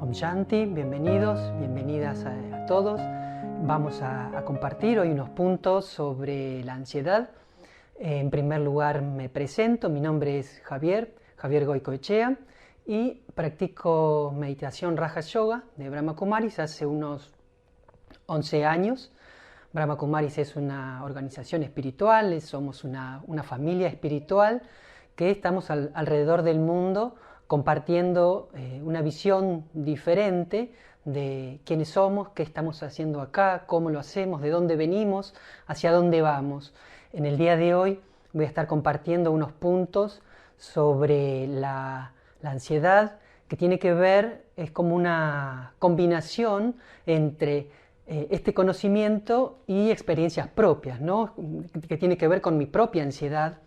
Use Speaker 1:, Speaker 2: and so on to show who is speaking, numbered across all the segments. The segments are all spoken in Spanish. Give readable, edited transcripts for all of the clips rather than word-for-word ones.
Speaker 1: Om Shanti, bienvenidos, bienvenidas a todos. Vamos a compartir hoy unos puntos sobre la ansiedad. En primer lugar me presento, mi nombre es Javier Goicoechea y practico meditación Raja Yoga de Brahma Kumaris hace unos 11 años. Brahma Kumaris es una organización espiritual, somos una familia espiritual que estamos alrededor del mundo compartiendo una visión diferente de quiénes somos, qué estamos haciendo acá, cómo lo hacemos, de dónde venimos, hacia dónde vamos. En el día de hoy voy a estar compartiendo unos puntos sobre la ansiedad, que tiene que ver, es como una combinación entre este conocimiento y experiencias propias, ¿no? Que tiene que ver con mi propia ansiedad,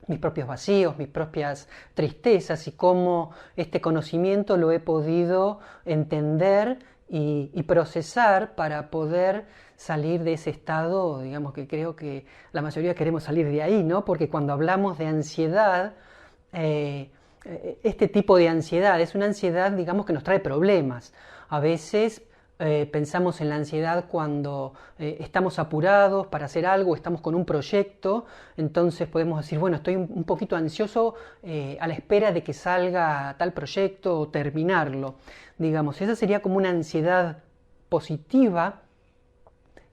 Speaker 1: mis propios vacíos, mis propias tristezas y cómo este conocimiento lo he podido entender y procesar para poder salir de ese estado, digamos que creo que la mayoría queremos salir de ahí, ¿no? Porque cuando hablamos de ansiedad, este tipo de ansiedad es una ansiedad, digamos, que nos trae problemas. A veces pensamos en la ansiedad cuando estamos apurados para hacer algo, estamos con un proyecto, entonces podemos decir, bueno, estoy un poquito ansioso a la espera de que salga tal proyecto o terminarlo. Digamos, esa sería como una ansiedad positiva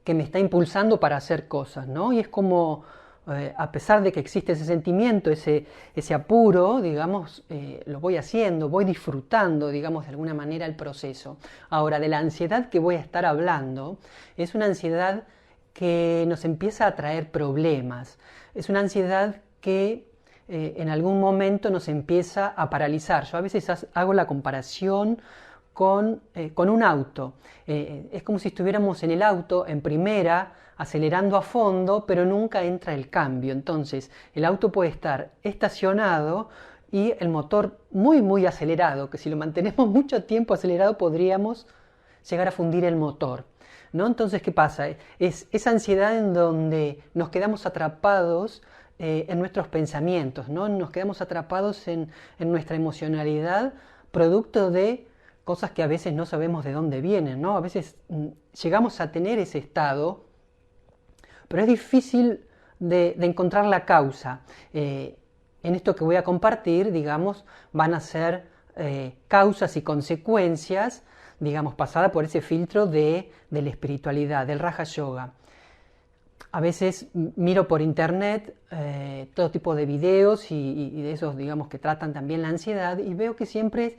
Speaker 1: que me está impulsando para hacer cosas, ¿no? Y es como, a pesar de que existe ese sentimiento, ese apuro, digamos, lo voy haciendo, voy disfrutando, digamos, de alguna manera el proceso. Ahora, de la ansiedad que voy a estar hablando, es una ansiedad que nos empieza a traer problemas. Es una ansiedad que en algún momento nos empieza a paralizar. Yo a veces hago la comparación con un auto. Es como si estuviéramos en el auto en primera, acelerando a fondo, pero nunca entra el cambio. Entonces, el auto puede estar estacionado y el motor muy acelerado, que si lo mantenemos mucho tiempo acelerado podríamos llegar a fundir el motor, ¿no? Entonces, ¿qué pasa? Es esa ansiedad en donde nos quedamos atrapados en nuestros pensamientos, ¿no? Nos quedamos atrapados en nuestra emocionalidad, producto de cosas que a veces no sabemos de dónde vienen, ¿no? A veces llegamos a tener ese estado, pero es difícil de encontrar la causa. En esto que voy a compartir, digamos, van a ser causas y consecuencias, digamos, pasadas por ese filtro de la espiritualidad, del Raja Yoga. A veces miro por internet todo tipo de videos y de esos, digamos, que tratan también la ansiedad y veo que siempre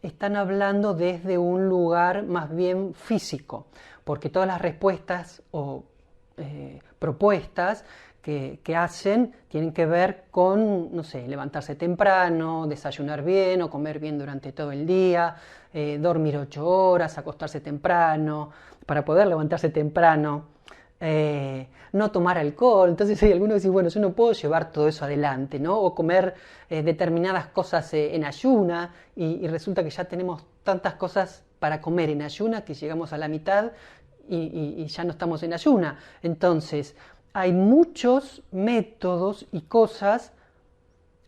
Speaker 1: están hablando desde un lugar más bien físico, porque todas las respuestas o propuestas que hacen tienen que ver con, no sé, levantarse temprano, desayunar bien o comer bien durante todo el día, dormir 8 horas, acostarse temprano, para poder levantarse temprano, no tomar alcohol. Entonces hay algunos que dicen, bueno, yo no puedo llevar todo eso adelante, ¿no? O comer determinadas cosas en ayuna y resulta que ya tenemos tantas cosas para comer en ayuna que llegamos a la mitad y ya no estamos en ayuna. Entonces, hay muchos métodos y cosas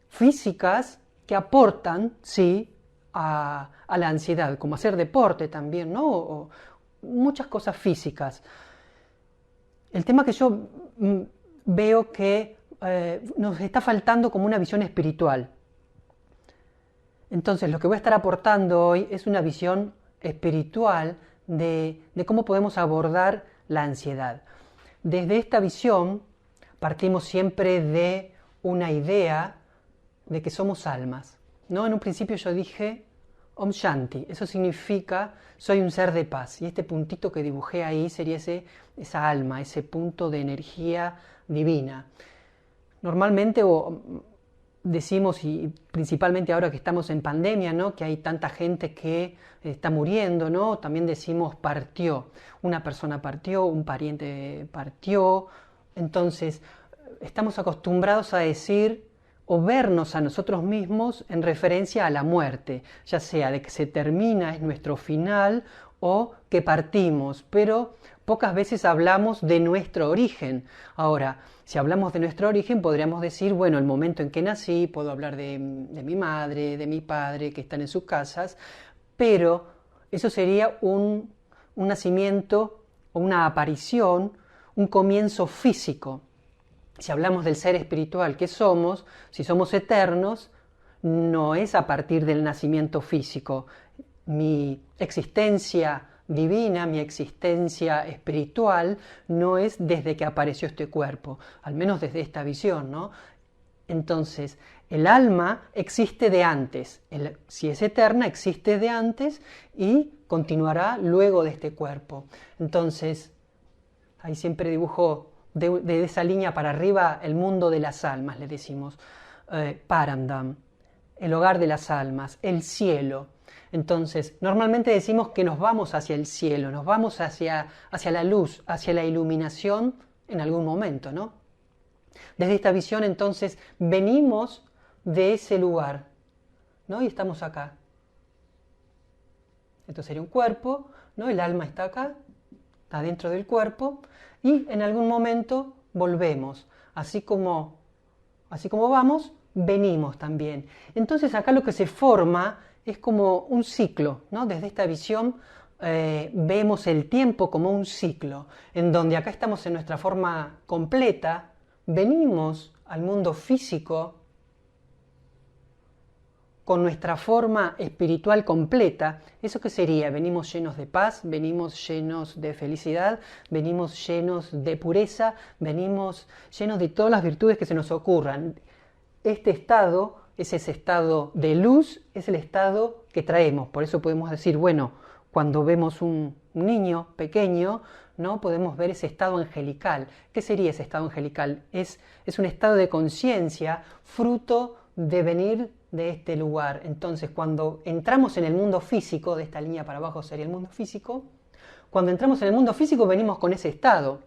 Speaker 1: físicas que aportan, sí, a la ansiedad, como hacer deporte también, ¿no? O muchas cosas físicas. El tema que yo veo que nos está faltando como una visión espiritual. Entonces, lo que voy a estar aportando hoy es una visión espiritual de cómo podemos abordar la ansiedad. Desde esta visión partimos siempre de una idea de que somos almas, ¿no? En un principio yo dije Om Shanti, eso significa soy un ser de paz, y este puntito que dibujé ahí sería esa alma, ese punto de energía divina. Normalmente decimos, y principalmente ahora que estamos en pandemia, ¿no? Que hay tanta gente que está muriendo, ¿no? También decimos partió, una persona partió, un pariente partió. Entonces estamos acostumbrados a decir o vernos a nosotros mismos en referencia a la muerte, ya sea de que se termina, es nuestro final, o que partimos, pero pocas veces hablamos de nuestro origen. Ahora, si hablamos de nuestro origen, podríamos decir, bueno, el momento en que nací, puedo hablar de mi madre, de mi padre, que están en sus casas, pero eso sería un nacimiento o una aparición, un comienzo físico. Si hablamos del ser espiritual que somos, si somos eternos, no es a partir del nacimiento físico. Mi existencia divina, mi existencia espiritual, no es desde que apareció este cuerpo, al menos desde esta visión, ¿no? Entonces, el alma existe de antes, si es eterna, existe de antes y continuará luego de este cuerpo. Entonces, ahí siempre dibujo de esa línea para arriba el mundo de las almas, le decimos, Parandam, el hogar de las almas, el cielo. Entonces, normalmente decimos que nos vamos hacia el cielo, nos vamos hacia la luz, hacia la iluminación en algún momento, ¿no? Desde esta visión, entonces, venimos de ese lugar, ¿no? Y estamos acá. Esto sería un cuerpo, ¿no? El alma está acá, está dentro del cuerpo, y en algún momento volvemos. Así como vamos, venimos también. Entonces acá lo que se forma es como un ciclo, ¿no? Desde esta visión vemos el tiempo como un ciclo, en donde acá estamos en nuestra forma completa, venimos al mundo físico con nuestra forma espiritual completa. ¿Eso qué sería? Venimos llenos de paz, venimos llenos de felicidad, venimos llenos de pureza, venimos llenos de todas las virtudes que se nos ocurran. Este estado es ese estado de luz, es el estado que traemos. Por eso podemos decir, bueno, cuando vemos un niño pequeño, ¿no? Podemos ver ese estado angelical. ¿Qué sería ese estado angelical? Es un estado de conciencia fruto de venir de este lugar. Entonces, cuando entramos en el mundo físico, de esta línea para abajo sería el mundo físico, cuando entramos en el mundo físico venimos con ese estado,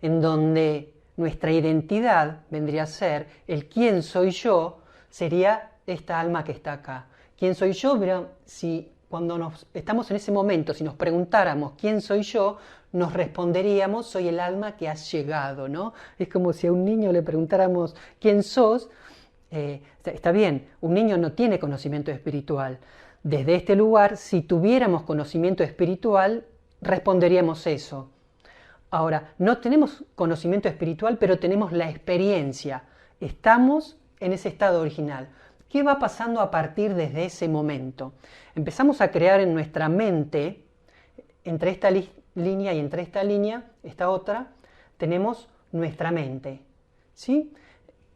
Speaker 1: en donde nuestra identidad vendría a ser el quién soy yo, sería esta alma que está acá. ¿Quién soy yo? Verán, si cuando estamos en ese momento, si nos preguntáramos quién soy yo, nos responderíamos, soy el alma que has llegado, ¿no? Es como si a un niño le preguntáramos quién sos. Está bien, un niño no tiene conocimiento espiritual. Desde este lugar, si tuviéramos conocimiento espiritual, responderíamos eso. Ahora, no tenemos conocimiento espiritual, pero tenemos la experiencia. Estamos en ese estado original. ¿Qué va pasando a partir desde ese momento? Empezamos a crear en nuestra mente, entre esta línea y entre esta línea, esta otra, tenemos nuestra mente, ¿sí?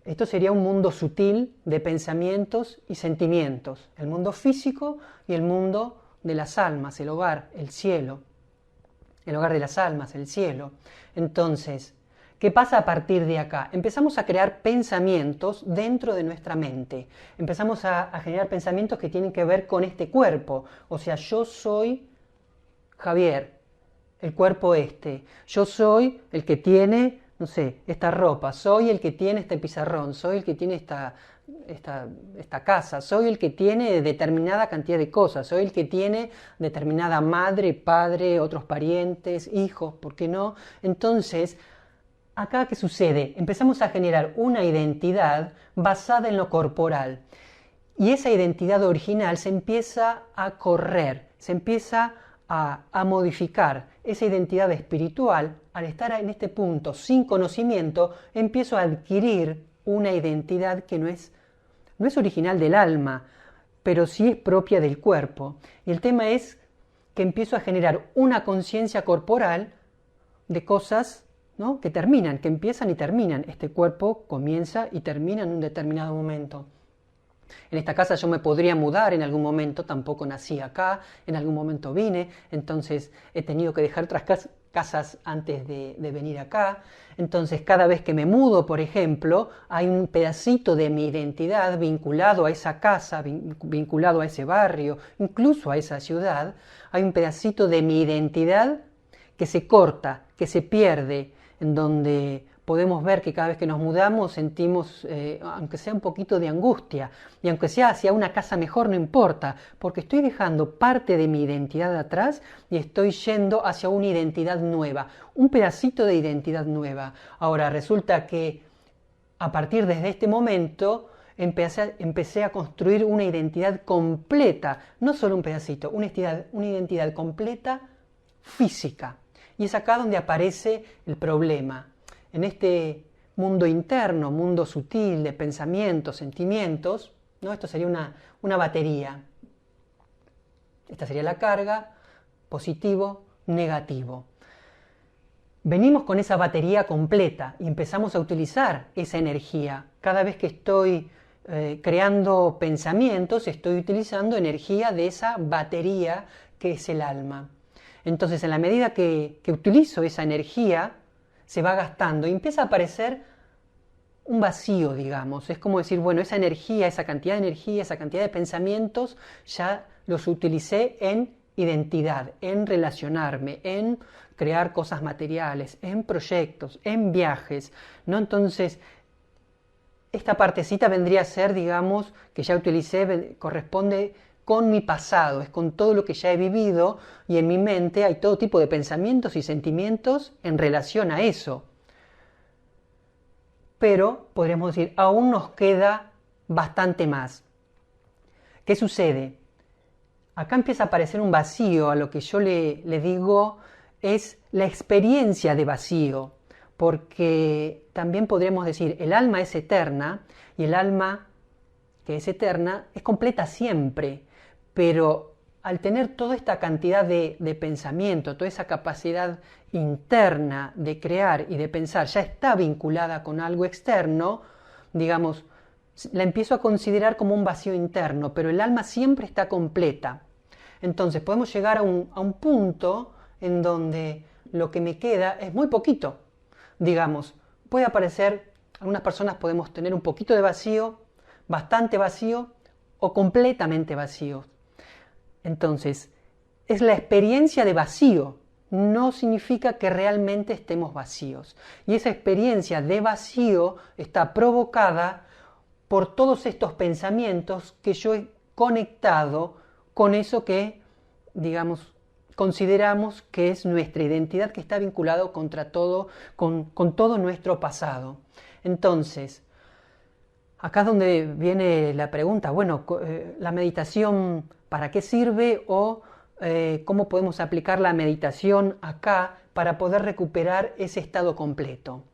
Speaker 1: Esto sería un mundo sutil de pensamientos y sentimientos, el mundo físico y el mundo de las almas, el hogar, el cielo, el hogar de las almas, el cielo. Entonces, ¿qué pasa a partir de acá? Empezamos a crear pensamientos dentro de nuestra mente, empezamos a generar pensamientos que tienen que ver con este cuerpo, o sea, yo soy Javier, el cuerpo este, yo soy el que tiene, no sé, esta ropa, soy el que tiene este pizarrón, soy el que tiene esta casa, soy el que tiene determinada cantidad de cosas, soy el que tiene determinada madre, padre, otros parientes, hijos, ¿por qué no? Entonces, acá, ¿qué sucede? Empezamos a generar una identidad basada en lo corporal y esa identidad original se empieza a correr, se empieza a modificar. Esa identidad espiritual, al estar en este punto sin conocimiento, empiezo a adquirir una identidad que no es original del alma, pero sí es propia del cuerpo. Y el tema es que empiezo a generar una conciencia corporal de cosas, ¿no?, que terminan, que empiezan y terminan. Este cuerpo comienza y termina en un determinado momento. En esta casa yo me podría mudar en algún momento, tampoco nací acá, en algún momento vine, entonces he tenido que dejar otras casas antes de venir acá. Entonces cada vez que me mudo, por ejemplo, hay un pedacito de mi identidad vinculado a esa casa, vinculado a ese barrio, incluso a esa ciudad. Hay un pedacito de mi identidad que se corta, que se pierde, en donde podemos ver que cada vez que nos mudamos sentimos, aunque sea un poquito de angustia, y aunque sea hacia una casa mejor, no importa, porque estoy dejando parte de mi identidad atrás y estoy yendo hacia una identidad nueva, un pedacito de identidad nueva. Ahora, resulta que a partir desde este momento empecé a construir una identidad completa, no solo un pedacito, una identidad completa física. Y es acá donde aparece el problema. En este mundo interno, mundo sutil de pensamientos, sentimientos, ¿no? Esto sería una batería. Esta sería la carga, positivo, negativo. Venimos con esa batería completa y empezamos a utilizar esa energía. Cada vez que estoy creando pensamientos, estoy utilizando energía de esa batería que es el alma. Entonces, en la medida que utilizo esa energía, se va gastando y empieza a aparecer un vacío, digamos. Es como decir, bueno, esa energía, esa cantidad de energía, esa cantidad de pensamientos, ya los utilicé en identidad, en relacionarme, en crear cosas materiales, en proyectos, en viajes, ¿no? Entonces, esta partecita vendría a ser, digamos, que ya utilicé, corresponde con mi pasado, es con todo lo que ya he vivido y en mi mente hay todo tipo de pensamientos y sentimientos en relación a eso. Pero, podríamos decir, aún nos queda bastante más. ¿Qué sucede? Acá empieza a aparecer un vacío, a lo que yo le digo es la experiencia de vacío, porque también podríamos decir, el alma es eterna y el alma que es eterna es completa siempre, pero al tener toda esta cantidad de pensamiento, toda esa capacidad interna de crear y de pensar, ya está vinculada con algo externo, digamos, la empiezo a considerar como un vacío interno, pero el alma siempre está completa. Entonces podemos llegar a un punto en donde lo que me queda es muy poquito. Digamos, puede aparecer, algunas personas podemos tener un poquito de vacío, bastante vacío o completamente vacío. Entonces, es la experiencia de vacío, no significa que realmente estemos vacíos. Y esa experiencia de vacío está provocada por todos estos pensamientos que yo he conectado con eso que, digamos, consideramos que es nuestra identidad, que está vinculado con todo nuestro pasado. Entonces, acá es donde viene la pregunta, bueno, ¿la meditación para qué sirve o cómo podemos aplicar la meditación acá para poder recuperar ese estado completo?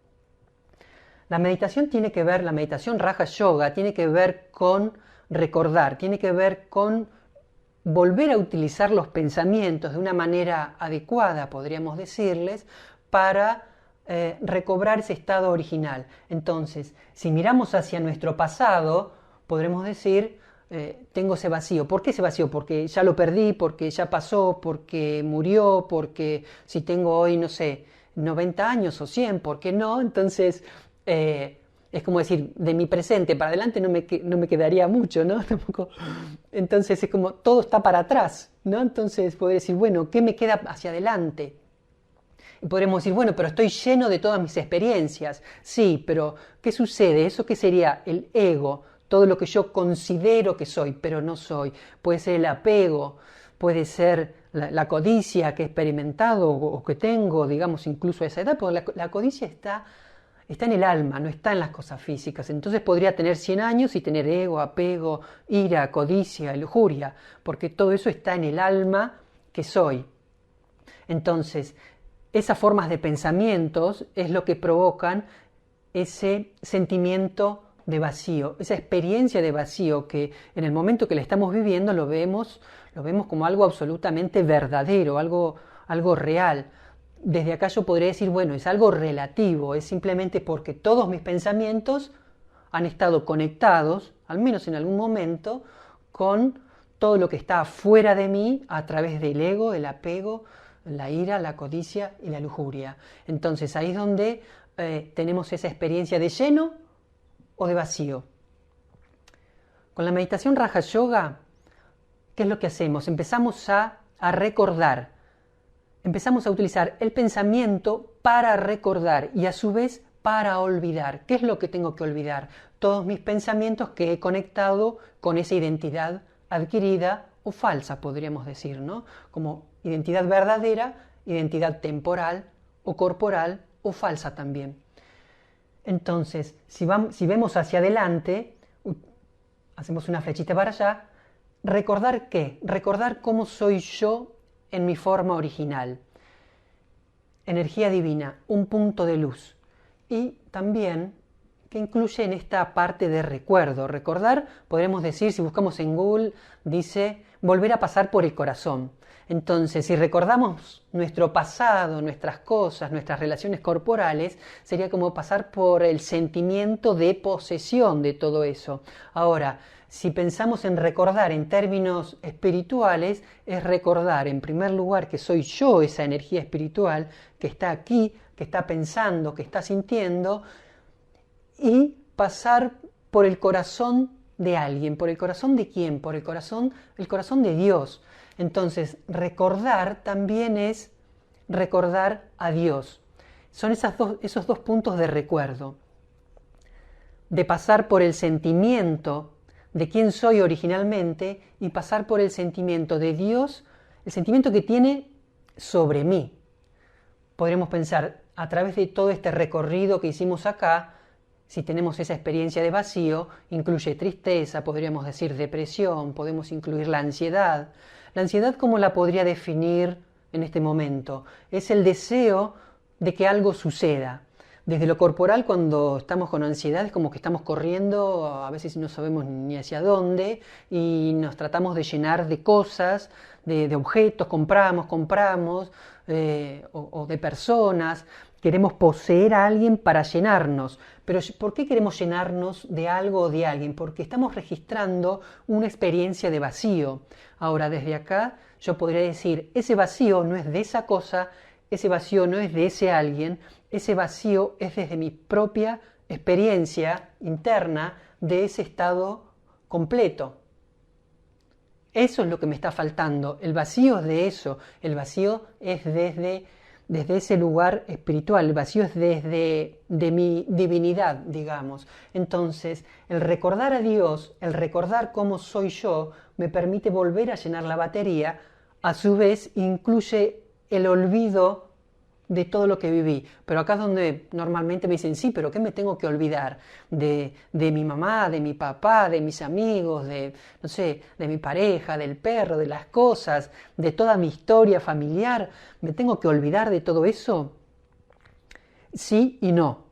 Speaker 1: La meditación la meditación Raja Yoga tiene que ver con recordar, tiene que ver con volver a utilizar los pensamientos de una manera adecuada, podríamos decirles, para recobrar ese estado original. Entonces, si miramos hacia nuestro pasado, podremos decir, tengo ese vacío. ¿Por qué ese vacío? Porque ya lo perdí, porque ya pasó, porque murió, porque si tengo hoy, no sé, 90 años o 100, ¿por qué no? Entonces, es como decir, de mi presente para adelante no me quedaría mucho, ¿no? Entonces es como todo está para atrás, ¿no? Entonces podría decir, bueno, ¿qué me queda hacia adelante? Y podremos decir, bueno, pero estoy lleno de todas mis experiencias. Sí, pero ¿qué sucede? ¿Eso qué sería? El ego, todo lo que yo considero que soy, pero no soy. Puede ser el apego, puede ser la codicia que he experimentado o que tengo, digamos, incluso a esa edad, porque la codicia está en el alma, no está en las cosas físicas. Entonces podría tener 100 años y tener ego, apego, ira, codicia, lujuria, porque todo eso está en el alma que soy. Entonces, esas formas de pensamientos es lo que provocan ese sentimiento de vacío, esa experiencia de vacío que en el momento que la estamos viviendo lo vemos como algo absolutamente verdadero, algo real. Desde acá yo podría decir, bueno, es algo relativo, es simplemente porque todos mis pensamientos han estado conectados, al menos en algún momento, con todo lo que está fuera de mí a través del ego, el apego, la ira, la codicia y la lujuria. Entonces ahí es donde tenemos esa experiencia de lleno o de vacío. Con la meditación Raja Yoga, ¿qué es lo que hacemos? Empezamos a recordar. Empezamos a utilizar el pensamiento para recordar y a su vez para olvidar. ¿Qué es lo que tengo que olvidar? Todos mis pensamientos que he conectado con esa identidad adquirida o falsa, podríamos decir, ¿no? Como identidad verdadera, identidad temporal o corporal o falsa también. Entonces, si vemos hacia adelante, hacemos una flechita para allá. ¿Recordar qué? Recordar cómo soy yo en mi forma original. Energía divina, un punto de luz. Y también que incluye en esta parte de recuerdo. Recordar, podremos decir, si buscamos en Google, dice volver a pasar por el corazón. Entonces, si recordamos nuestro pasado, nuestras cosas, nuestras relaciones corporales, sería como pasar por el sentimiento de posesión de todo eso. Ahora, si pensamos en recordar en términos espirituales, es recordar en primer lugar que soy yo esa energía espiritual que está aquí, que está pensando, que está sintiendo, y pasar por el corazón de alguien. ¿Por el corazón de quién? Por el corazón de Dios. Entonces, recordar también es recordar a Dios. Son esos dos puntos de recuerdo. De pasar por el sentimiento de quién soy originalmente y pasar por el sentimiento de Dios, el sentimiento que tiene sobre mí. Podremos pensar, a través de todo este recorrido que hicimos acá, si tenemos esa experiencia de vacío, incluye tristeza, podríamos decir depresión, podemos incluir la ansiedad. La ansiedad, ¿cómo la podría definir en este momento? Es el deseo de que algo suceda. Desde lo corporal, cuando estamos con ansiedad, es como que estamos corriendo, a veces no sabemos ni hacia dónde, y nos tratamos de llenar de cosas, de objetos, compramos, o de personas. Queremos poseer a alguien para llenarnos. Pero ¿por qué queremos llenarnos de algo o de alguien? Porque estamos registrando una experiencia de vacío. Ahora, desde acá, yo podría decir, ese vacío no es de esa cosa, ese vacío no es de ese alguien, ese vacío es desde mi propia experiencia interna de ese estado completo. Eso es lo que me está faltando. El vacío es de eso. El vacío es desde ese lugar espiritual. El vacío es de mi divinidad, digamos. Entonces, el recordar a Dios, el recordar cómo soy yo, me permite volver a llenar la batería. A su vez, incluye el olvido de todo lo que viví. Pero acá es donde normalmente me dicen, sí, pero ¿qué me tengo que olvidar? De mi mamá, de mi papá, de mis amigos, no sé, de mi pareja, del perro, de las cosas, de toda mi historia familiar. ¿Me tengo que olvidar de todo eso? Sí y no.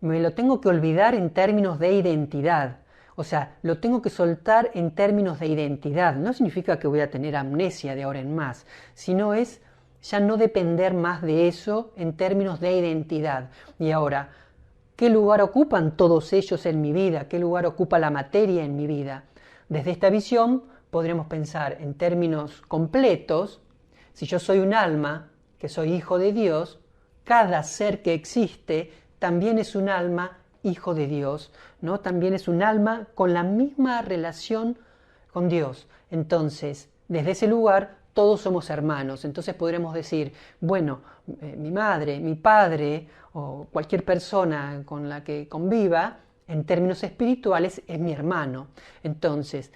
Speaker 1: Me lo tengo que olvidar en términos de identidad. O sea, lo tengo que soltar en términos de identidad. No significa que voy a tener amnesia de ahora en más, sino es ya no depender más de eso en términos de identidad. Y ahora, ¿qué lugar ocupan todos ellos en mi vida? ¿Qué lugar ocupa la materia en mi vida? Desde esta visión podremos pensar en términos completos. Si yo soy un alma, que soy hijo de Dios, cada ser que existe también es un alma hijo de Dios, ¿no? También es un alma con la misma relación con Dios. Entonces, desde ese lugar todos somos hermanos. Entonces podremos decir, bueno, mi madre, mi padre o cualquier persona con la que conviva, en términos espirituales, es mi hermano. Entonces,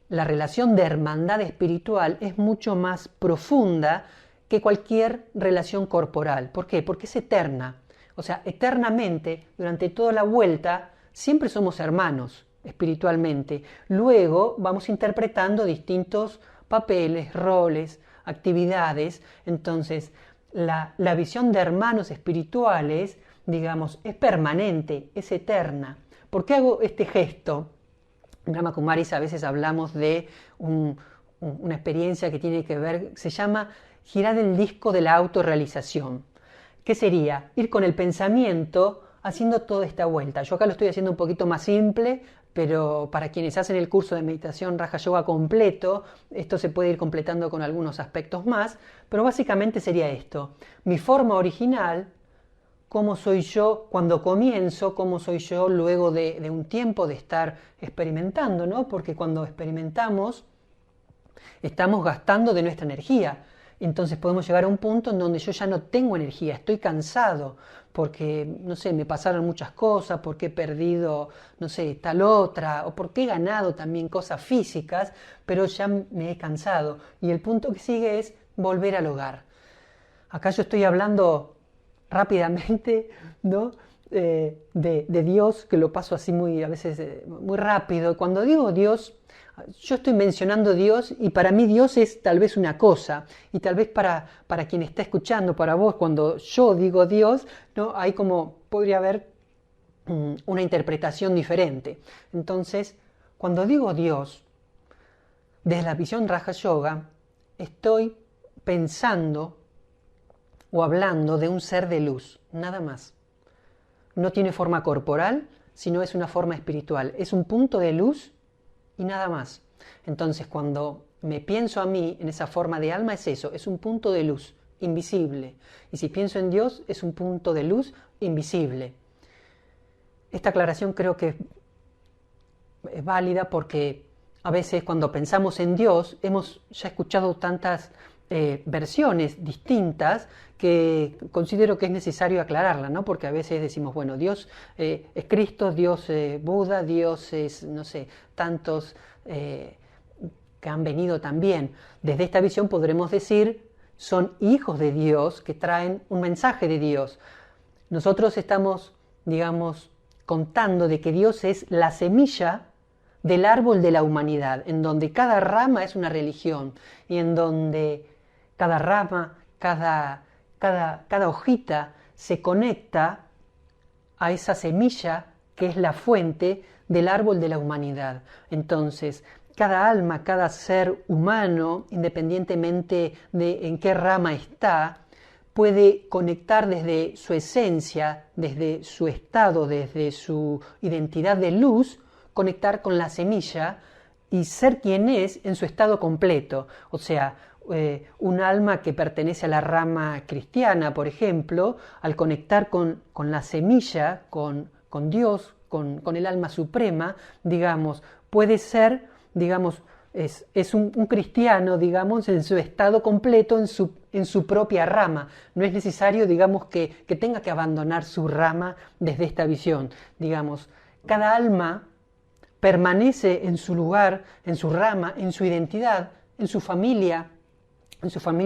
Speaker 1: la relación de hermandad espiritual es mucho más profunda que cualquier relación corporal. ¿Por qué? Porque es eterna. O sea, eternamente, durante toda la vuelta, siempre somos hermanos espiritualmente. Luego vamos interpretando distintos papeles, roles, actividades. Entonces, la visión de hermanos espirituales, digamos, es permanente, es eterna. ¿Por qué hago este gesto? En Brahma Kumaris a veces hablamos de una experiencia que tiene que ver, se llama girar el disco de la autorrealización. ¿Qué sería? Ir con el pensamiento haciendo toda esta vuelta. Yo acá lo estoy haciendo un poquito más simple, pero para quienes hacen el curso de meditación Raja Yoga completo, esto se puede ir completando con algunos aspectos más, pero básicamente sería esto. Mi forma original, cómo soy yo cuando comienzo, cómo soy yo luego de un tiempo de estar experimentando, ¿no? Porque cuando experimentamos, estamos gastando de nuestra energía. Entonces podemos llegar a un punto en donde yo ya no tengo energía, estoy cansado, porque, no sé, me pasaron muchas cosas, porque he perdido, no sé, tal otra, o porque he ganado también cosas físicas, pero ya me he cansado. Y el punto que sigue es volver al hogar. Acá yo estoy hablando rápidamente, ¿no? de Dios, que lo paso así a veces muy rápido. Cuando digo Dios, yo estoy mencionando Dios y para mí Dios es tal vez una cosa y tal vez para quien está escuchando, para vos, cuando yo digo Dios, ¿no? Hay como, podría haber una interpretación diferente. Entonces, cuando digo Dios, desde la visión Raja Yoga, estoy pensando o hablando de un ser de luz, nada más. No tiene forma corporal, sino es una forma espiritual. Es un punto de luz y nada más. Entonces, cuando me pienso a mí en esa forma de alma, es eso, es un punto de luz invisible. Y si pienso en Dios, es un punto de luz invisible. Esta aclaración creo que es válida porque a veces cuando pensamos en Dios hemos ya escuchado tantas versiones distintas que considero que es necesario aclararla, ¿no? Porque a veces decimos, bueno, Dios es Cristo, Dios es Buda, Dios es, no sé, tantos que han venido también. Desde esta visión podremos decir, son hijos de Dios que traen un mensaje de Dios. Nosotros estamos, digamos, contando de que Dios es la semilla del árbol de la humanidad, en donde cada rama es una religión y en donde cada rama, cada hojita se conecta a esa semilla que es la fuente del árbol de la humanidad. Entonces, cada alma, cada ser humano, independientemente de en qué rama está, puede conectar desde su esencia, desde su estado, desde su identidad de luz, conectar con la semilla y ser quien es en su estado completo. O sea, un alma que pertenece a la rama cristiana, por ejemplo, al conectar con la semilla, con Dios, con el alma suprema, digamos, puede ser, digamos, es un cristiano, digamos, en su estado completo, en su propia rama. No es necesario, digamos, que tenga que abandonar su rama desde esta visión. Digamos, cada alma permanece en su lugar, en su rama, en su identidad, en su familia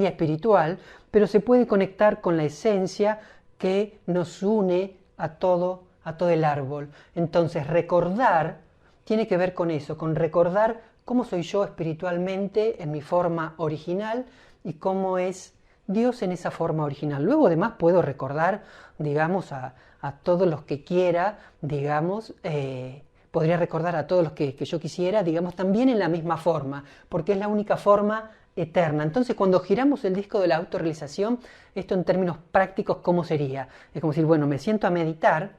Speaker 1: espiritual, pero se puede conectar con la esencia que nos une a todo el árbol. Entonces, recordar tiene que ver con eso, con recordar cómo soy yo espiritualmente en mi forma original y cómo es Dios en esa forma original. Luego además puedo recordar, digamos, a todos los que quiera, digamos, podría recordar a todos los que yo quisiera, digamos, también en la misma forma, porque es la única forma eterna. Entonces, cuando giramos el disco de la autorrealización, esto en términos prácticos, ¿cómo sería? Es como decir, bueno, me siento a meditar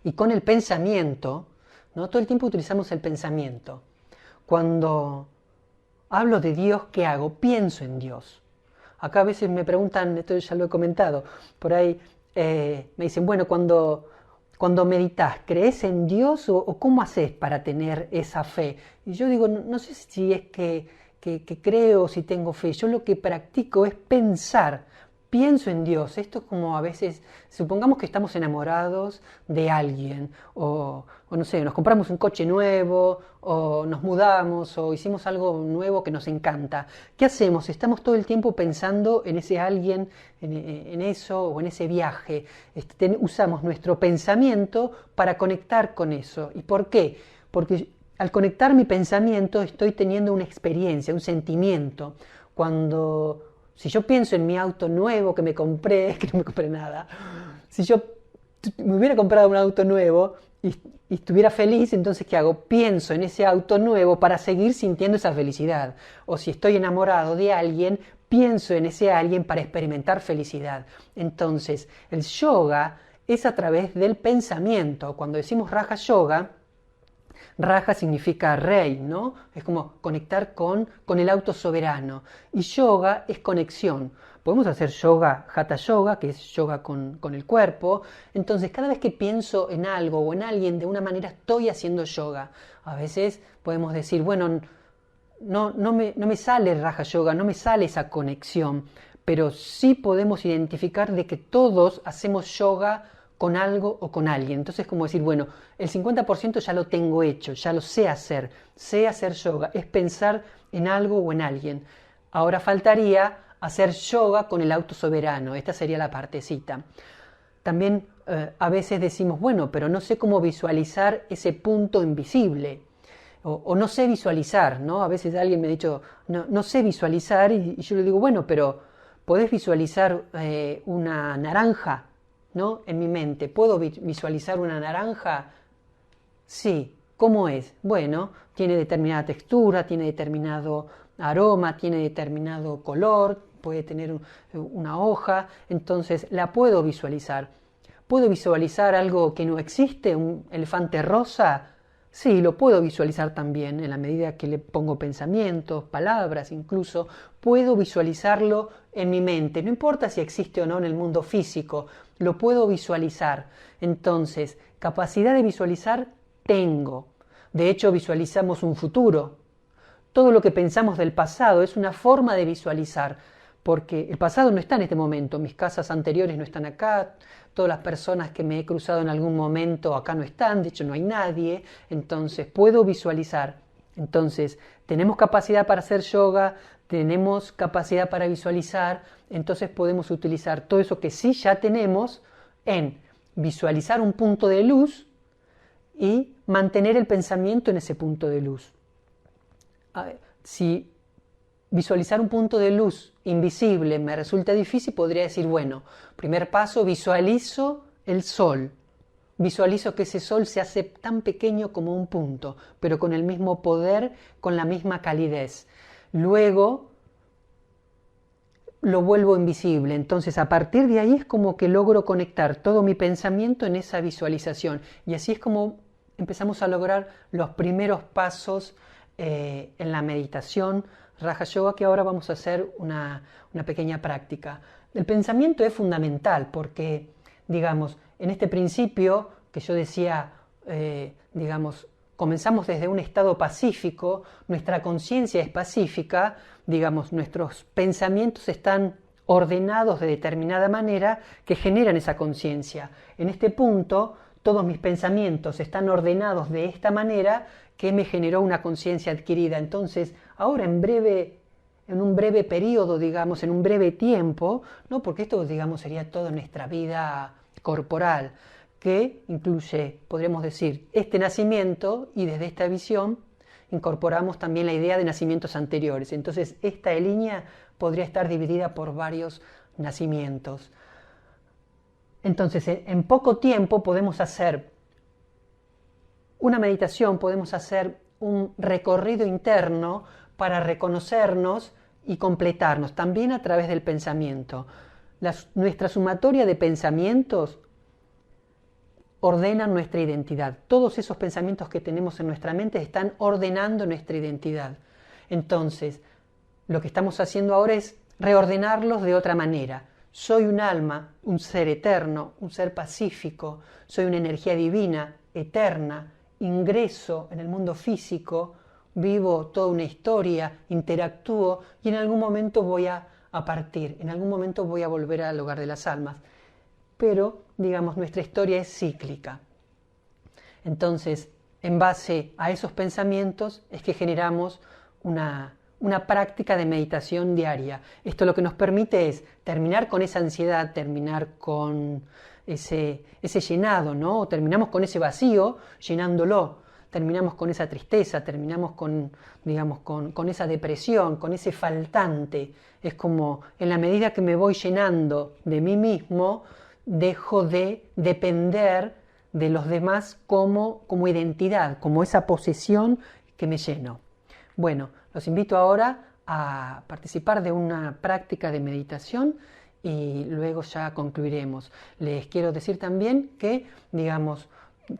Speaker 1: y con el pensamiento, ¿no? Todo el tiempo utilizamos el pensamiento. Cuando hablo de Dios, ¿qué hago? Pienso en Dios. Acá a veces me preguntan, esto ya lo he comentado, por ahí me dicen, bueno, cuando meditas, ¿crees en Dios o cómo haces para tener esa fe? Y yo digo, no sé si es que creo o si tengo fe, yo lo que practico es pensar, pienso en Dios. Esto es como a veces, supongamos que estamos enamorados de alguien o no sé, nos compramos un coche nuevo o nos mudamos o hicimos algo nuevo que nos encanta. ¿Qué hacemos? Estamos todo el tiempo pensando en ese alguien, en eso o en ese viaje. Usamos nuestro pensamiento para conectar con eso. ¿Y por qué? Porque al conectar mi pensamiento estoy teniendo una experiencia, un sentimiento. Si yo pienso en mi auto nuevo que me compré, que no me compré nada, si yo me hubiera comprado un auto nuevo y estuviera feliz, entonces ¿qué hago? Pienso en ese auto nuevo para seguir sintiendo esa felicidad. O si estoy enamorado de alguien, pienso en ese alguien para experimentar felicidad. Entonces, el yoga es a través del pensamiento. Cuando decimos Raja Yoga, Raja significa rey, ¿no? Es como conectar con el auto soberano. Y yoga es conexión. Podemos hacer yoga, hatha yoga, que es yoga con el cuerpo. Entonces, cada vez que pienso en algo o en alguien, de una manera estoy haciendo yoga. A veces podemos decir, bueno, no me sale Raja Yoga, no me sale esa conexión, pero sí podemos identificar de que todos hacemos yoga con algo o con alguien. Entonces, como decir, bueno, el 50% ya lo tengo hecho, ya lo sé hacer yoga, es pensar en algo o en alguien. Ahora faltaría hacer yoga con el auto soberano, esta sería la partecita. también a veces decimos, bueno, pero no sé cómo visualizar ese punto invisible. O no sé visualizar, ¿no? A veces alguien me ha dicho, no sé visualizar, y yo le digo, bueno, pero podés visualizar una naranja, ¿no? En mi mente. ¿Puedo visualizar una naranja? Sí. ¿Cómo es? Bueno, tiene determinada textura, tiene determinado aroma, tiene determinado color, puede tener una hoja, entonces la puedo visualizar. ¿Puedo visualizar algo que no existe? ¿Un elefante rosa? Sí, lo puedo visualizar también en la medida que le pongo pensamientos, palabras incluso. Puedo visualizarlo en mi mente. No importa si existe o no en el mundo físico, lo puedo visualizar. Entonces, capacidad de visualizar tengo. De hecho, visualizamos un futuro. Todo lo que pensamos del pasado es una forma de visualizar, porque el pasado no está en este momento, mis casas anteriores no están acá, todas las personas que me he cruzado en algún momento acá no están, de hecho no hay nadie, entonces puedo visualizar. Entonces, tenemos capacidad para hacer yoga, tenemos capacidad para visualizar, entonces podemos utilizar todo eso que sí ya tenemos en visualizar un punto de luz y mantener el pensamiento en ese punto de luz. Si visualizar un punto de luz invisible me resulta difícil, podría decir, bueno, primer paso, visualizo el sol. Visualizo que ese sol se hace tan pequeño como un punto, pero con el mismo poder, con la misma calidez. Luego lo vuelvo invisible. Entonces, a partir de ahí es como que logro conectar todo mi pensamiento en esa visualización. Y así es como empezamos a lograr los primeros pasos en la meditación Raja Yoga, que ahora vamos a hacer una pequeña práctica. El pensamiento es fundamental porque, digamos, en este principio que yo decía, digamos, comenzamos desde un estado pacífico, nuestra conciencia es pacífica, digamos, nuestros pensamientos están ordenados de determinada manera que generan esa conciencia. En este punto, todos mis pensamientos están ordenados de esta manera que me generó una conciencia adquirida. Entonces, ahora en un breve periodo, digamos, en un breve tiempo, ¿no? Porque esto, digamos, sería toda nuestra vida corporal, que incluye, podríamos decir, este nacimiento, y desde esta visión incorporamos también la idea de nacimientos anteriores. Entonces, esta línea podría estar dividida por varios nacimientos. Entonces, en poco tiempo podemos hacer una meditación, podemos hacer un recorrido interno para reconocernos y completarnos, también a través del pensamiento. Nuestra sumatoria de pensamientos ordenan nuestra identidad. Todos esos pensamientos que tenemos en nuestra mente están ordenando nuestra identidad. Entonces, lo que estamos haciendo ahora es reordenarlos de otra manera. Soy un alma, un ser eterno, un ser pacífico, soy una energía divina, eterna, ingreso en el mundo físico, vivo toda una historia, interactúo y en algún momento voy a partir, en algún momento voy a volver al hogar de las almas. Pero, digamos, nuestra historia es cíclica. Entonces, en base a esos pensamientos es que generamos una práctica de meditación diaria. Esto lo que nos permite es terminar con esa ansiedad, terminar con ese llenado, ¿no? O terminamos con ese vacío llenándolo, terminamos con esa tristeza, terminamos con, digamos, con esa depresión, con ese faltante. Es como en la medida que me voy llenando de mí mismo, dejo de depender de los demás como identidad, como esa posesión que me lleno. Bueno, los invito ahora a participar de una práctica de meditación y luego ya concluiremos. Les quiero decir también que, digamos,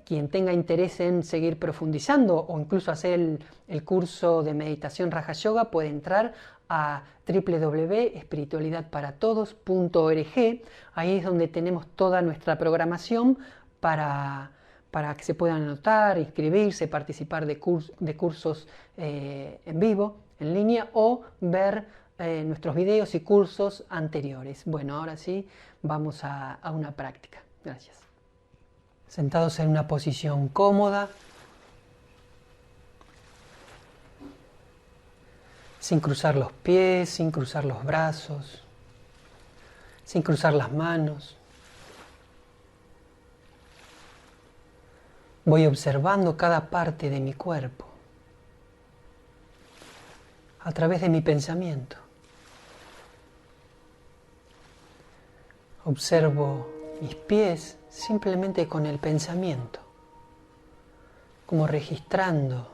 Speaker 1: quien tenga interés en seguir profundizando o incluso hacer el curso de meditación Raja Yoga puede entrar a www.espiritualidadparatodos.org. Ahí es donde tenemos toda nuestra programación para que se puedan anotar, inscribirse, participar de cursos en vivo, en línea, o ver nuestros videos y cursos anteriores. Bueno, ahora sí, vamos a una práctica. Gracias. Sentados en una posición cómoda, sin cruzar los pies, sin cruzar los brazos, sin cruzar las manos. Voy observando cada parte de mi cuerpo a través de mi pensamiento. Observo mis pies simplemente con el pensamiento, como registrando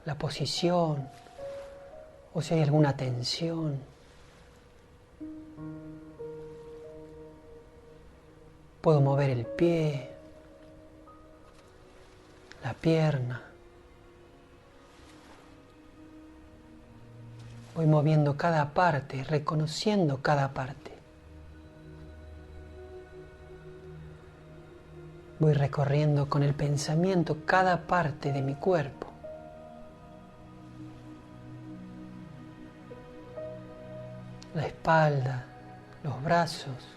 Speaker 1: la posición o si hay alguna tensión. Puedo mover el pie, la pierna. Voy moviendo cada parte, reconociendo cada parte. Voy recorriendo con el pensamiento cada parte de mi cuerpo. La espalda, los brazos,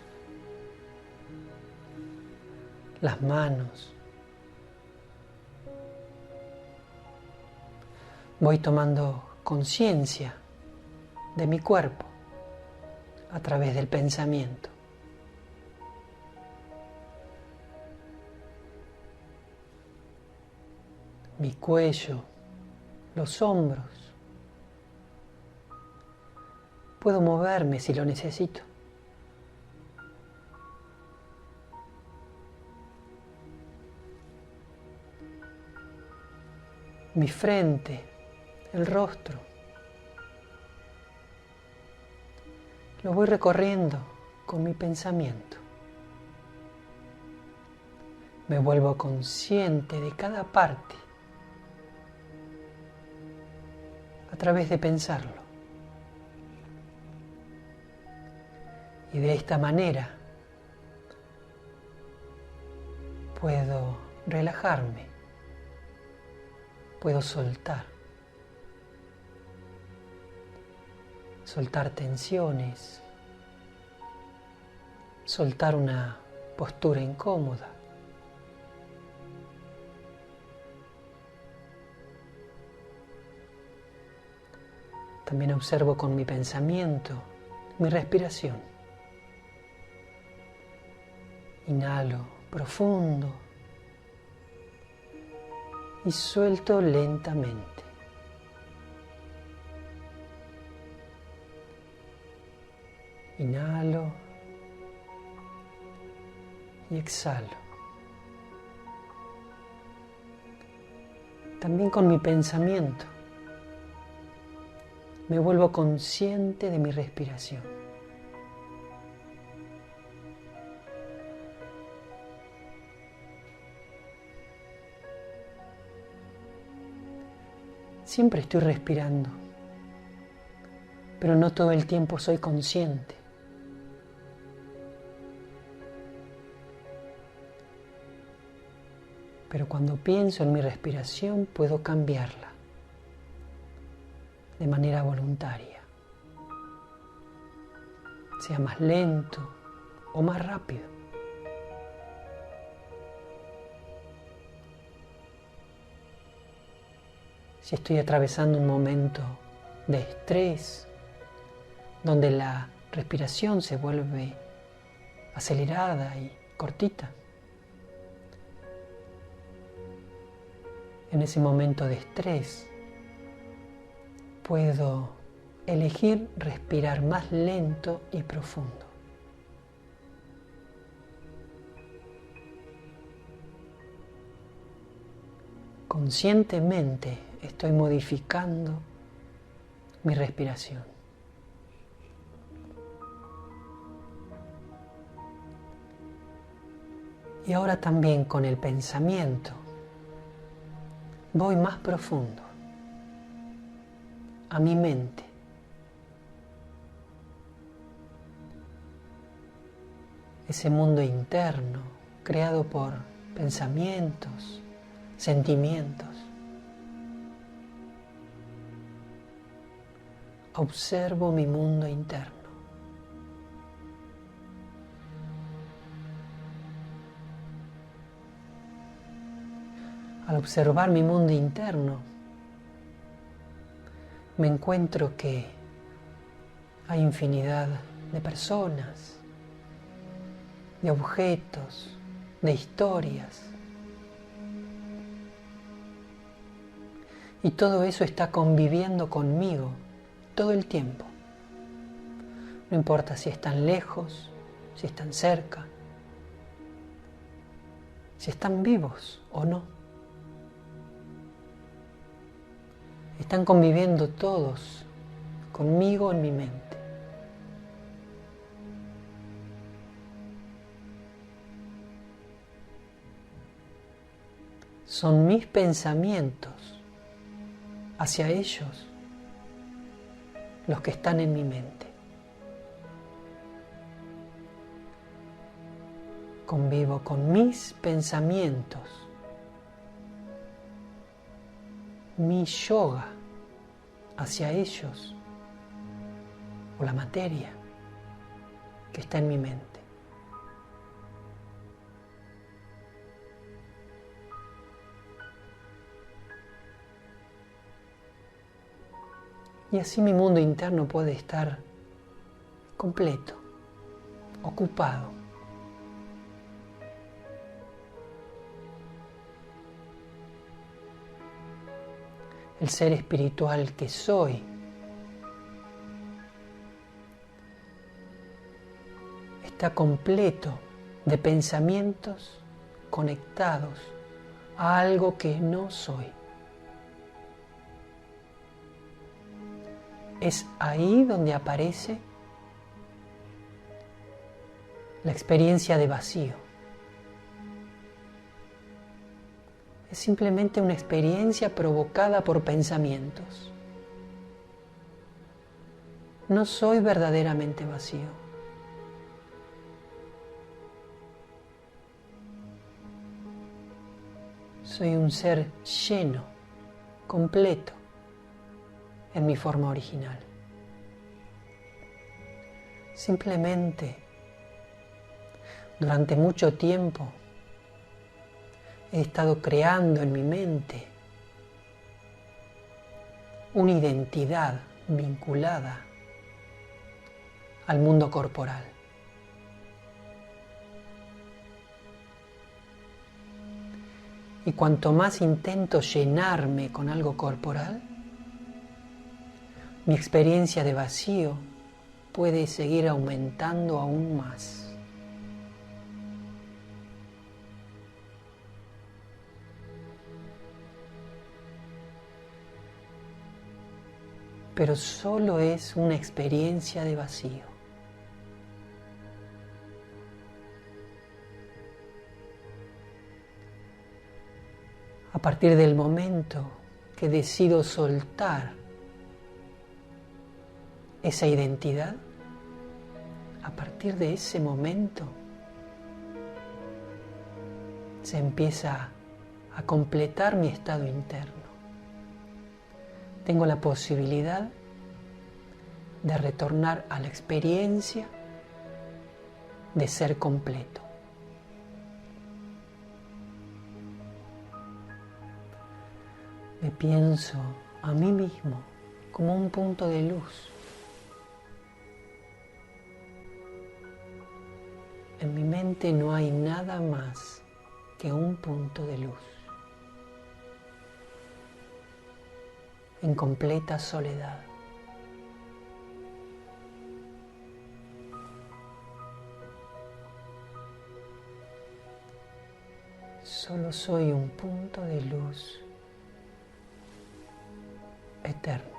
Speaker 1: las manos. Voy tomando conciencia de mi cuerpo a través del pensamiento. Mi cuello, los hombros. Puedo moverme si lo necesito. Mi frente, el rostro. Lo voy recorriendo con mi pensamiento. Me vuelvo consciente de cada parte a través de pensarlo. Y de esta manera puedo relajarme, puedo soltar tensiones, soltar una postura incómoda. También observo con mi pensamiento mi respiración. Inhalo profundo y suelto lentamente. Inhalo y exhalo. También con mi pensamiento me vuelvo consciente de mi respiración. Siempre estoy respirando, pero no todo el tiempo soy consciente. Pero cuando pienso en mi respiración puedo cambiarla de manera voluntaria, sea más lento o más rápido. Si estoy atravesando un momento de estrés, donde la respiración se vuelve acelerada y cortita, en ese momento de estrés puedo elegir respirar más lento y profundo. Conscientemente estoy modificando mi respiración. Y ahora también con el pensamiento voy más profundo a mi mente. Ese mundo interno creado por pensamientos, sentimientos. Observo mi mundo interno. Al observar mi mundo interno, me encuentro que hay infinidad de personas, de objetos, de historias, Y todo eso está conviviendo conmigo todo el tiempo. No importa si están lejos, si están cerca, si están vivos o no. Están conviviendo todos conmigo en mi mente. Son mis pensamientos hacia ellos los que están en mi mente. Convivo con mis pensamientos, mi yoga hacia ellos o la materia que está en mi mente. Y así mi mundo interno puede estar completo, ocupado. El ser espiritual que soy está completo de pensamientos conectados a algo que no soy. Es ahí donde aparece la experiencia de vacío. Es simplemente una experiencia provocada por pensamientos. No soy verdaderamente vacío. Soy un ser lleno, completo, en mi forma original. Simplemente, durante mucho tiempo, he estado creando en mi mente una identidad vinculada al mundo corporal. Y cuanto más intento llenarme con algo corporal, mi experiencia de vacío puede seguir aumentando aún más. Pero solo es una experiencia de vacío. A partir del momento que decido soltar esa identidad, a partir de ese momento se empieza a completar mi estado interno. Tengo la posibilidad de retornar a la experiencia de ser completo. Me pienso a mí mismo como un punto de luz. En mi mente no hay nada más que un punto de luz, en completa soledad. Solo soy un punto de luz eterno.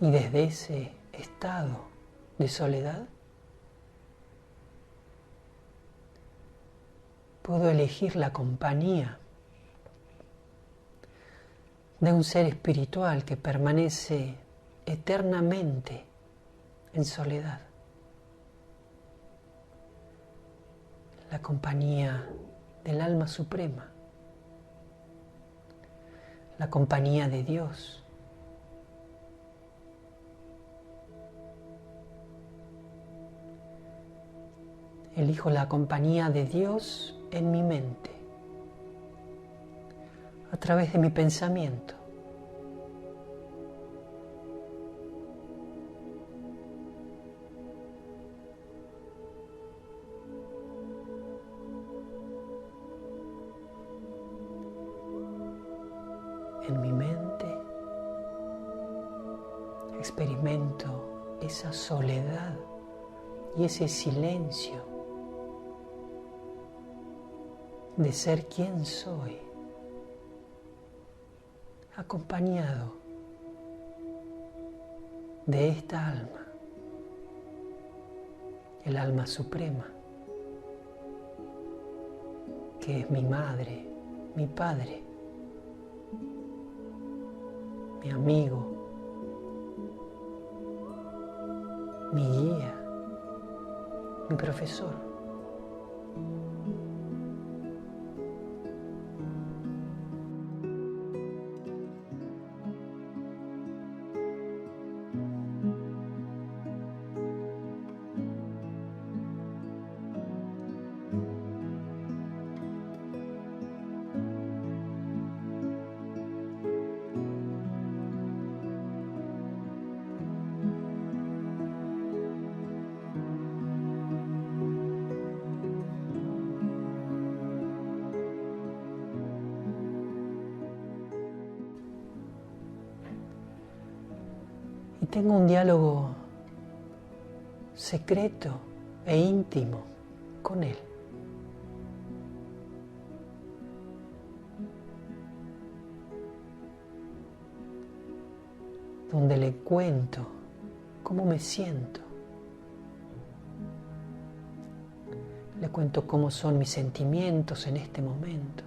Speaker 1: Y desde ese estado de soledad puedo elegir la compañía de un ser espiritual que permanece eternamente en soledad. La compañía del alma suprema, la compañía de Dios. Elijo la compañía de Dios en mi mente, a través de mi pensamiento. en mi mente experimento esa soledad y ese silencio de ser quien soy, acompañado de esta alma, el alma suprema, que es mi madre, mi padre, mi amigo, mi guía, mi profesor. Y tengo un diálogo secreto e íntimo con él. Donde le cuento cómo me siento. Le cuento cómo son mis sentimientos en este momento.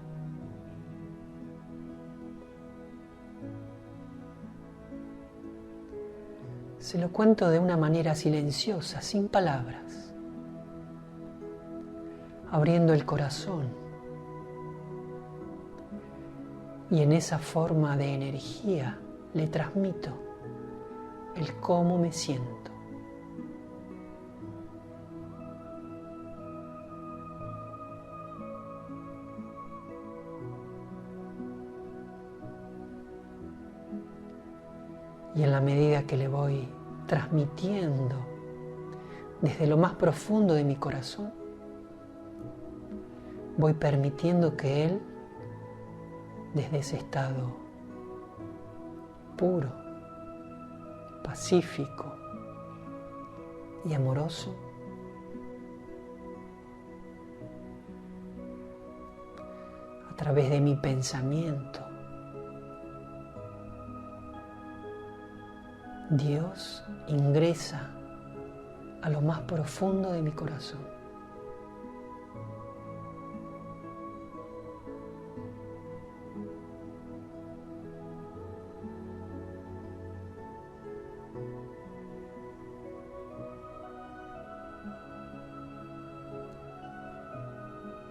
Speaker 1: Se lo cuento de una manera silenciosa, sin palabras, abriendo el corazón. Y en esa forma de energía le transmito el cómo me siento. Y en la medida que le voy transmitiendo desde lo más profundo de mi corazón, voy permitiendo que Él, desde ese estado puro, pacífico y amoroso, a través de mi pensamiento, Dios ingresa a lo más profundo de mi corazón.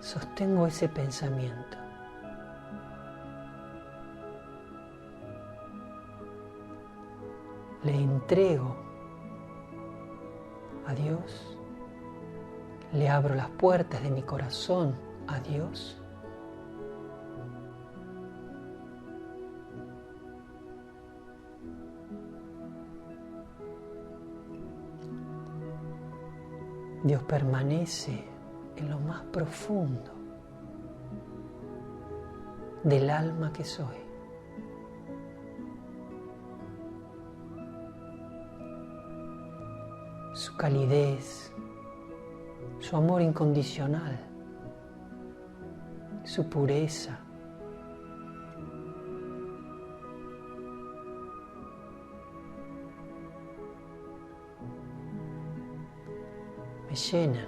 Speaker 1: Sostengo ese pensamiento. Le entrego a Dios, le abro las puertas de mi corazón a Dios. Dios permanece en lo más profundo del alma que soy. Su calidez, su amor incondicional, su pureza, me llenan,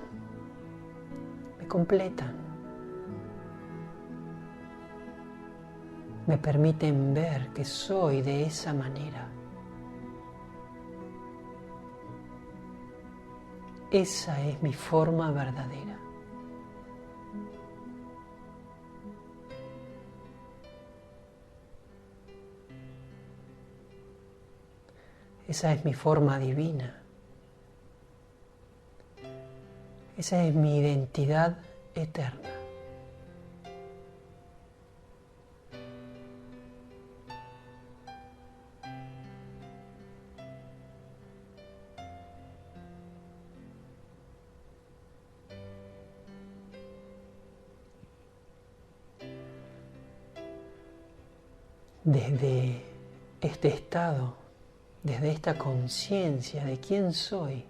Speaker 1: me completan, me permiten ver que soy de esa manera. Esa es mi forma verdadera. Esa es mi forma divina. Esa es mi identidad eterna. desde este estado, desde esta conciencia de quién soy,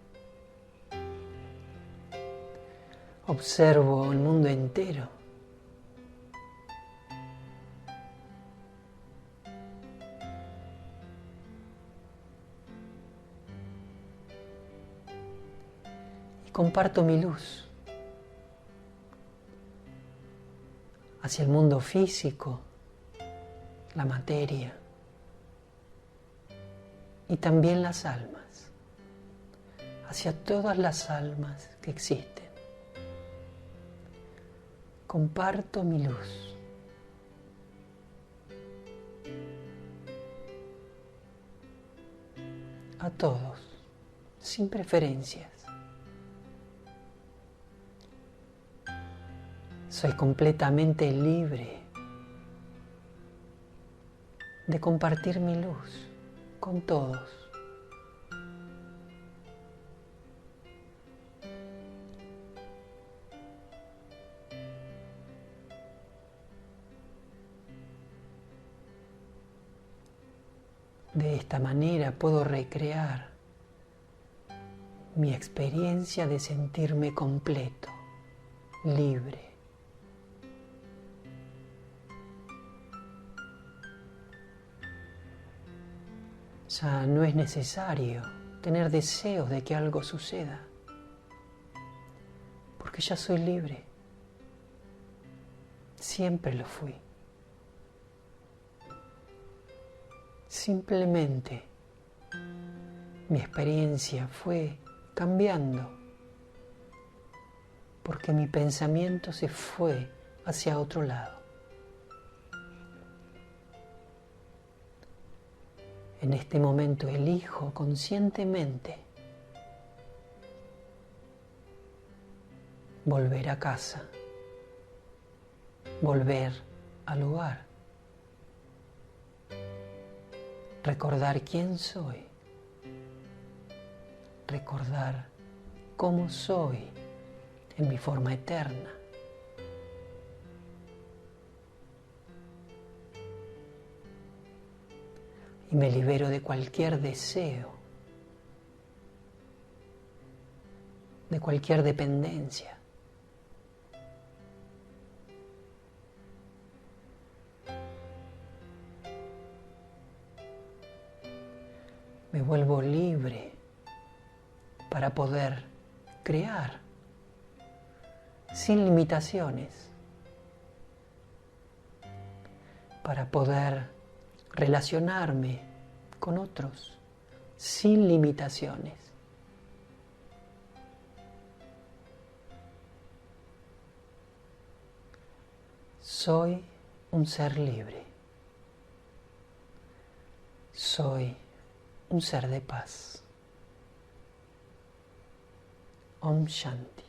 Speaker 1: observo el mundo entero. Y comparto mi luz hacia el mundo físico, la materia y también las almas, hacia todas las almas que existen. Comparto mi luz. A todos, sin preferencias. Soy completamente libre de compartir mi luz con todos. De esta manera puedo recrear mi experiencia de sentirme completo, libre. Ya no es necesario tener deseos de que algo suceda, porque ya soy libre. Siempre lo fui. Simplemente mi experiencia fue cambiando porque mi pensamiento se fue hacia otro lado. En este momento elijo conscientemente volver a casa, volver al lugar, recordar quién soy, recordar cómo soy en mi forma eterna. Y me libero de cualquier deseo, de cualquier dependencia. Me vuelvo libre para poder crear sin limitaciones, para poder relacionarme con otros sin limitaciones. Soy un ser libre. Soy un ser de paz. Om Shanti.